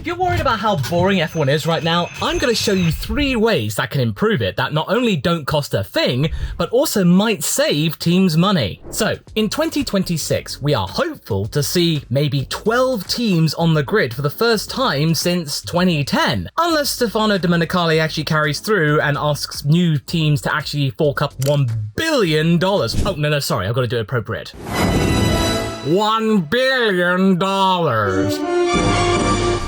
If you're worried about how boring F1 is right now, I'm going to show you 3 ways that can improve it that not only don't cost a thing, but also might save teams money. So, in 2026, we are hopeful to see maybe 12 teams on the grid for the first time since 2010. Unless Stefano Domenicali actually carries through and asks new teams to actually fork up $1 billion. Oh, no, sorry, I've got to do it appropriate. $1 billion.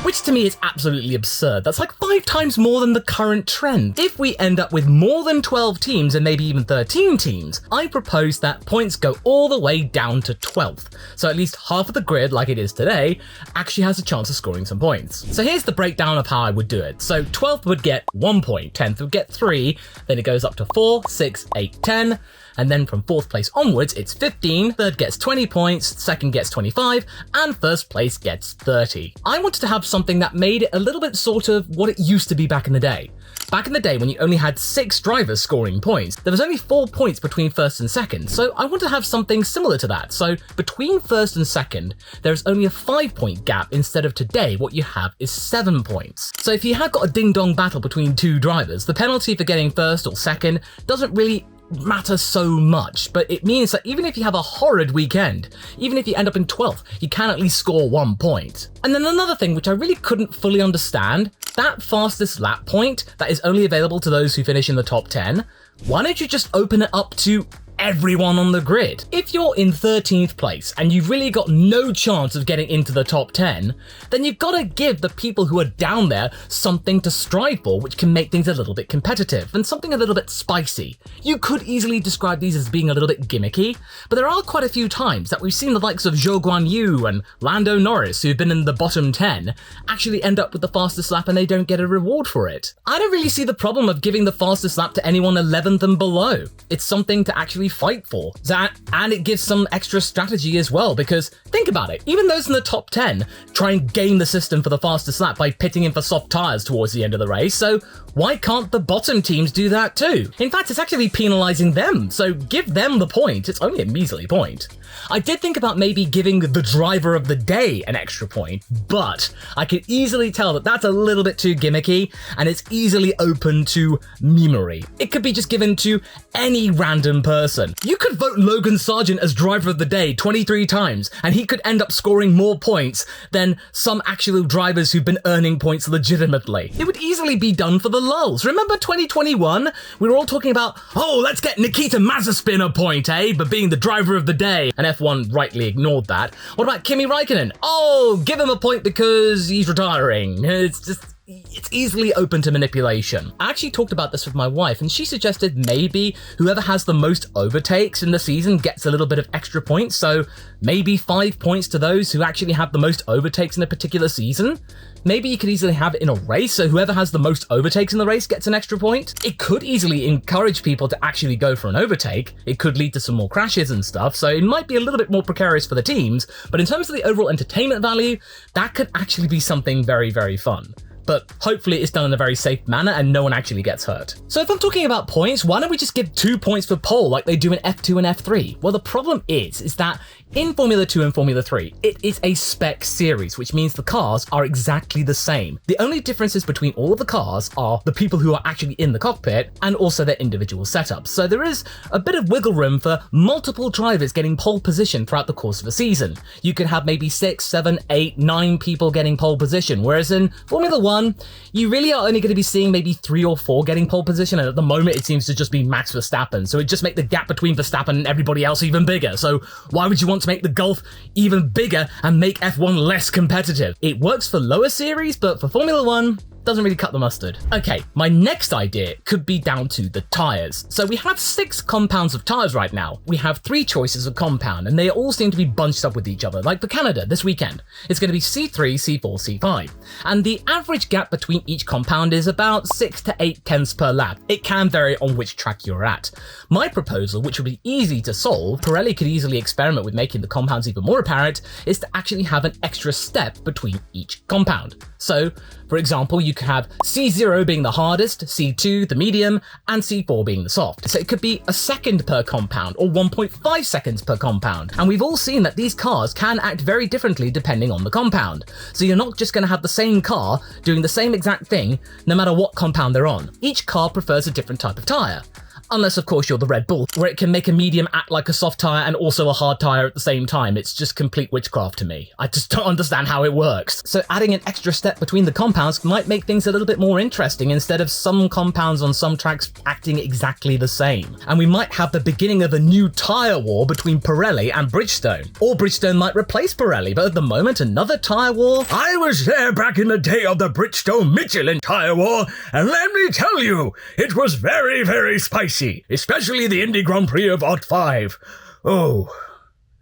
Which to me is absolutely absurd. That's like 5 times more than the current trend. If we end up with more than 12 teams and maybe even 13 teams, I propose that points go all the way down to 12th. So at least half of the grid, like it is today, actually has a chance of scoring some points. So here's the breakdown of how I would do it. So 12th would get 1 point, 10th would get 3, then it goes up to 4, 6, 8, 10, and then from 4th place onwards, it's 15, 3rd gets 20 points, 2nd gets 25, and 1st place gets 30. I wanted to have something that made it a little bit sort of what it used to be back in the day. Back in the day when you only had 6 drivers scoring points, there was only 4 points between 1st and 2nd, so I wanted to have something similar to that. So between 1st and 2nd, there's only a 5-point gap instead of today what you have is 7 points. So if you had got a ding-dong battle between 2 drivers, the penalty for getting 1st or 2nd doesn't really matter so much, but it means that even if you have a horrid weekend, even if you end up in 12th, you can at least score 1 point. And then another thing which I really couldn't fully understand, that fastest lap point that is only available to those who finish in the top 10, why don't you just open it up to everyone on the grid? If you're in 13th place and you've really got no chance of getting into the top 10, then you've got to give the people who are down there something to strive for, which can make things a little bit competitive and something a little bit spicy. You could easily describe these as being a little bit gimmicky, but there are quite a few times that we've seen the likes of Zhou Guan Yu and Lando Norris, who've been in the bottom 10, actually end up with the fastest lap and they don't get a reward for it. I don't really see the problem of giving the fastest lap to anyone 11th and below. It's something to actually fight for. And it gives some extra strategy as well, because think about it, even those in the top 10 try and game the system for the fastest lap by pitting in for soft tyres towards the end of the race, so why can't the bottom teams do that too? In fact, it's actually penalising them, so give them the point. It's only a measly point. I did think about maybe giving the driver of the day an extra point, but I could easily tell that that's a little bit too gimmicky and it's easily open to memery. It could be just given to any random person. You could vote Logan Sargeant as driver of the day 23 times and he could end up scoring more points than some actual drivers who've been earning points legitimately. It would easily be done for the lulz. Remember 2021? We were all talking about, oh, let's get Nikita Mazepin a point, eh? But being the driver of the day. And F1 rightly ignored that. What about Kimi Räikkönen? Oh, give him a point because he's retiring. It's easily open to manipulation. I actually talked about this with my wife and she suggested maybe whoever has the most overtakes in the season gets a little bit of extra points, so maybe 5 points to those who actually have the most overtakes in a particular season. Maybe you could easily have it in a race, so whoever has the most overtakes in the race gets an extra point. It could easily encourage people to actually go for an overtake. It could lead to some more crashes and stuff, so it might be a little bit more precarious for the teams, but in terms of the overall entertainment value, that could actually be something very, very fun. But hopefully it's done in a very safe manner and no one actually gets hurt. So if I'm talking about points, why don't we just give 2 points for pole like they do in F2 and F3? Well, the problem is that in Formula 2 and Formula 3, it is a spec series, which means the cars are exactly the same. The only differences between all of the cars are the people who are actually in the cockpit and also their individual setups. So there is a bit of wiggle room for multiple drivers getting pole position throughout the course of a season. You could have maybe 6, 7, 8, 9 people getting pole position, whereas in Formula 1, you really are only going to be seeing maybe 3 or 4 getting pole position, and at the moment it seems to just be Max Verstappen, so it just make the gap between Verstappen and everybody else even bigger. So why would you want to make the gulf even bigger and make F1 less competitive? It works for lower series, but for Formula 1, doesn't really cut the mustard. Okay, my next idea could be down to the tyres. So we have 6 compounds of tyres right now. We have 3 choices of compound and they all seem to be bunched up with each other. Like for Canada this weekend, it's going to be C3, C4, C5. And the average gap between each compound is about 6 to 8 tenths per lap. It can vary on which track you're at. My proposal, which would be easy to solve, Pirelli could easily experiment with making the compounds even more apparent, is to actually have an extra step between each compound. So, for example, you could have C0 being the hardest, C2 the medium, and C4 being the soft. So it could be a second per compound or 1.5 seconds per compound. And we've all seen that these cars can act very differently depending on the compound. So you're not just going to have the same car doing the same exact thing no matter what compound they're on. Each car prefers a different type of tyre. Unless, of course, you're the Red Bull, where it can make a medium act like a soft tyre and also a hard tyre at the same time. It's just complete witchcraft to me. I just don't understand how it works. So adding an extra step between the compounds might make things a little bit more interesting instead of some compounds on some tracks acting exactly the same. And we might have the beginning of a new tyre war between Pirelli and Bridgestone. Or Bridgestone might replace Pirelli, but at the moment, another tyre war. I was there back in the day of the Bridgestone-Michelin tyre war, and let me tell you, it was very, very spicy. Especially the Indy Grand Prix of Ot 5. Oh,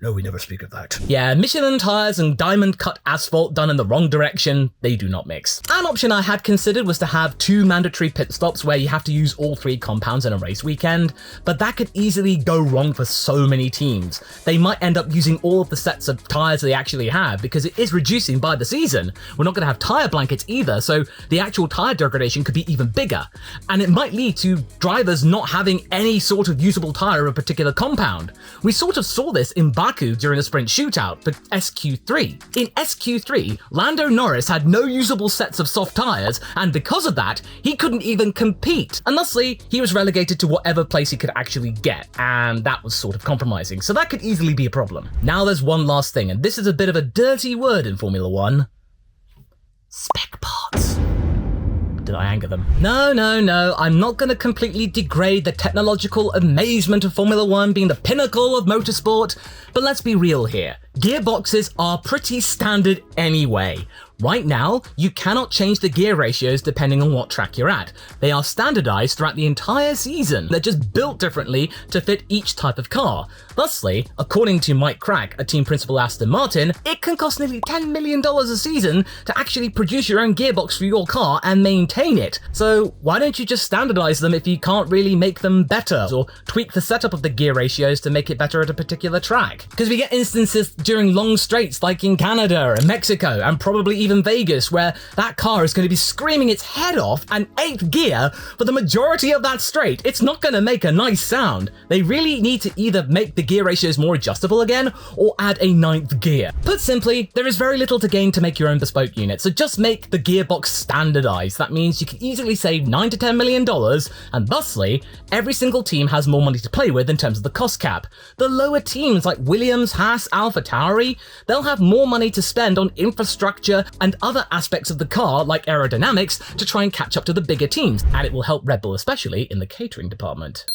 no, we never speak of that. Yeah, Michelin tyres and diamond-cut asphalt done in the wrong direction, they do not mix. An option I had considered was to have 2 mandatory pit stops where you have to use all 3 compounds in a race weekend, but that could easily go wrong for so many teams. They might end up using all of the sets of tyres they actually have because it is reducing by the season. We're not going to have tyre blankets either, so the actual tyre degradation could be even bigger. And it might lead to drivers not having any sort of usable tyre of a particular compound. We sort of saw this in Baku during a sprint shootout for SQ3. In SQ3, Lando Norris had no usable sets of soft tyres, and because of that, he couldn't even compete. And thusly, he was relegated to whatever place he could actually get, and that was sort of compromising, so that could easily be a problem. Now there's one last thing, and this is a bit of a dirty word in Formula 1. Spec Parts. Did I anger them? No, I'm not going to completely degrade the technological amazement of Formula 1 being the pinnacle of motorsport, but let's be real here. Gearboxes are pretty standard anyway. Right now, you cannot change the gear ratios depending on what track you're at. They are standardized throughout the entire season. They're just built differently to fit each type of car. Thusly, according to Mike Crack, a team principal at Aston Martin, it can cost nearly $10 million a season to actually produce your own gearbox for your car and maintain it. So why don't you just standardize them if you can't really make them better, or tweak the setup of the gear ratios to make it better at a particular track? Because we get instances during long straights like in Canada and Mexico and probably even Vegas where that car is going to be screaming its head off and 8th gear for the majority of that straight. It's not going to make a nice sound. They really need to either make the gear ratios more adjustable again or add a 9th gear. Put simply, there is very little to gain to make your own bespoke unit, so just make the gearbox standardized. That means you can easily save $9 to $10 million, and thusly, every single team has more money to play with in terms of the cost cap. The lower teams like Williams, Haas, Alfa Tauri, they'll have more money to spend on infrastructure and other aspects of the car like aerodynamics to try and catch up to the bigger teams, and it will help Red Bull especially in the catering department.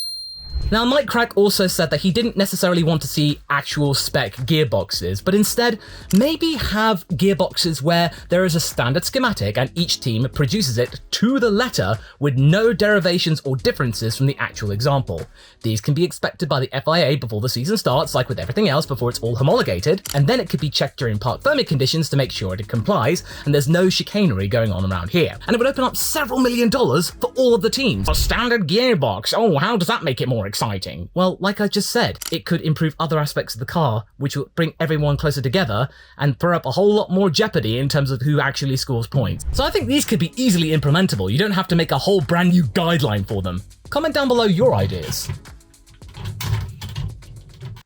Now, Mike Crack also said that he didn't necessarily want to see actual spec gearboxes, but instead maybe have gearboxes where there is a standard schematic and each team produces it to the letter with no derivations or differences from the actual example. These can be expected by the FIA before the season starts, like with everything else before it's all homologated, and then it could be checked during park thermic conditions to make sure it complies and there's no chicanery going on around here. And it would open up several $1 million for all of the teams. A standard gearbox, oh, how does that make it more exciting? Well, like I just said, it could improve other aspects of the car, which will bring everyone closer together and throw up a whole lot more jeopardy in terms of who actually scores points. So I think these could be easily implementable. You don't have to make a whole brand new guideline for them. Comment down below your ideas.